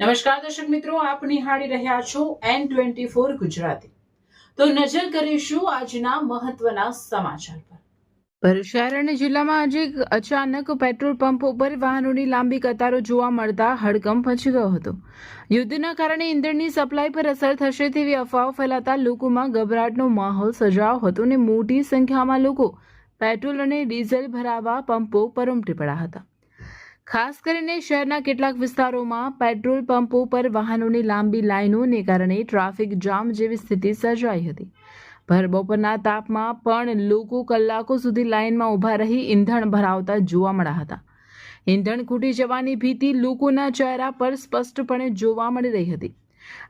નમસ્કાર દર્શક મિત્રો, આપ નિહાળી રહ્યા છો N24 ગુજરાતી। તો નજર કરીશું આજના મહત્વના સમાચાર પર। ભરૂચ શહેર અને જિલ્લામાં આજે અચાનક પેટ્રોલ પંપ ઉપર વાહનોની લાંબી કતારો જોવા મળતા હડકંપ મચી ગયો હતો। યુદ્ધના કારણે ઇંધણની સપ્લાય પર અસર થશે તેવી અફવાઓ ફેલાતા લોકોમાં ગભરાટનો માહોલ સર્જાયો હતો અને મોટી સંખ્યામાં લોકો પેટ્રોલ અને ડીઝલ ભરાવવા પંપો પર ઉમટી પડ્યા હતા। ખાસ કરીને શહેરના કેટલાક વિસ્તારોમાં પેટ્રોલ પંપો પર વાહનોની લાંબી લાઈનોને કારણે ટ્રાફિક જામ જેવી સ્થિતિ સર્જાઈ હતી। ભર બપોરના તાપમાં પણ લોકો કલાકો સુધી લાઈનમાં ઊભા રહી ઇંધણ ભરાવતા જોવા મળ્યા હતા। ઇંધણ ખૂટી જવાની ભીતિ લોકોના ચહેરા પર સ્પષ્ટપણે જોવા મળી રહી હતી।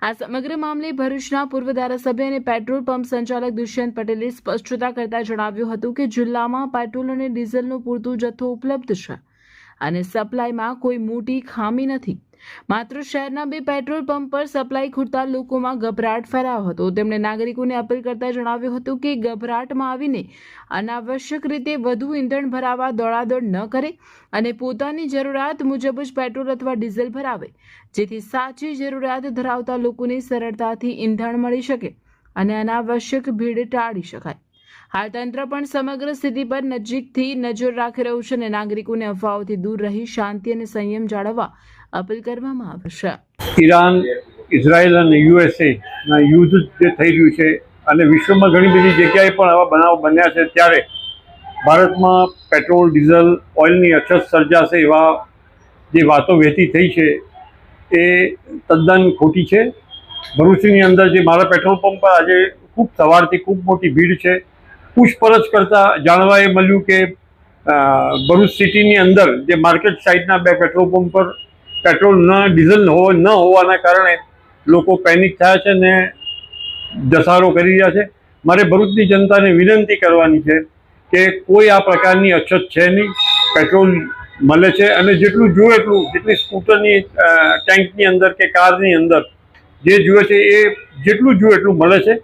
આ સમગ્ર મામલે ભરૂચના પૂર્વ ધારાસભ્ય અને પેટ્રોલ પંપ સંચાલક દુષ્યંત પટેલે સ્પષ્ટતા કરતા જણાવ્યું હતું કે જિલ્લામાં પેટ્રોલ અને ડીઝલનો પૂરતો જથ્થો ઉપલબ્ધ છે અને સપ્લાયમાં કોઈ મોટી ખામી નથી। માત્ર શહેરના 2 પેટ્રોલ પંપ પર સપ્લાય ખૂટતા લોકોમાં ગભરાટ ફેલાયો હતો। તેમણે નાગરિકોને અપીલ કરતા જણાવ્યું હતું કે ગભરાટમાં આવીને અનાવશ્યક રીતે વધુ ઇંધણ ભરાવવા દોડાદોડ ન કરે અને પોતાની જરૂરિયાત મુજબ જ પેટ્રોલ અથવા ડીઝલ ભરાવે, જેથી સાચી જરૂરિયાત ધરાવતા લોકોને સરળતાથી ઇંધણ મળી શકે અને અનાવશ્યક ભીડ ટાળી શકાય। હાલ તંત્ર પણ સમગ્ર સ્થિતિ પર નજીકથી નજર રાખી રહ્યું છે અને નાગરિકોને અફવાઓથી દૂર રહી શાંતિ અને સંયમ જાળવવા અપીલ કરવામાં આવે છે। ઈરાન, ઇઝરાયલ અને યુએસએ ના યુદ્ધ જે થઈ રહ્યું છે અને વિશ્વમાં ઘણી બધી જગ્યાએ પણ આવા બનાવ બન્યા છે, ત્યારે ભારતમાં પેટ્રોલ, ડીઝલ, ઓઇલની અછત સર્જાશે એવા જે વાતો વહેતી થઈ છે એ તદ્દન ખોટી છે। ભરૂચની અંદર જે મારા પેટ્રોલ પંપ પર આજે સવારથી ખૂબ મોટી ભીડ છે। પૂછપરછ કરતાં જાણવા એ મળ્યું કે ભરૂચ સિટીની અંદર જે માર્કેટ સાઇડના 2 પેટ્રોલ પંપ પર પેટ્રોલ ડીઝલ ન હોવાના કારણે લોકો પેનિક થયા છે ને ધસારો કરી રહ્યા છે। મારે ભરૂચની જનતાને વિનંતી કરવાની છે કે કોઈ આ પ્રકારની અછત છે નહીં, પેટ્રોલ મળે છે અને જેટલું જોઈએ એટલું, જેટલી સ્કૂટરની ટેન્કની અંદર કે કારની અંદર જે જોઈએ છે એ જેટલું જોઈએ એટલું મળે છે।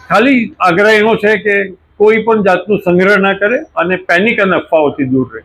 ખાલી આગ્રહ એનો છે કે કોઈ પણ જાતનું સંગ્રહ ના કરે અને પેનિક અને અફવાઓથી દૂર રહે।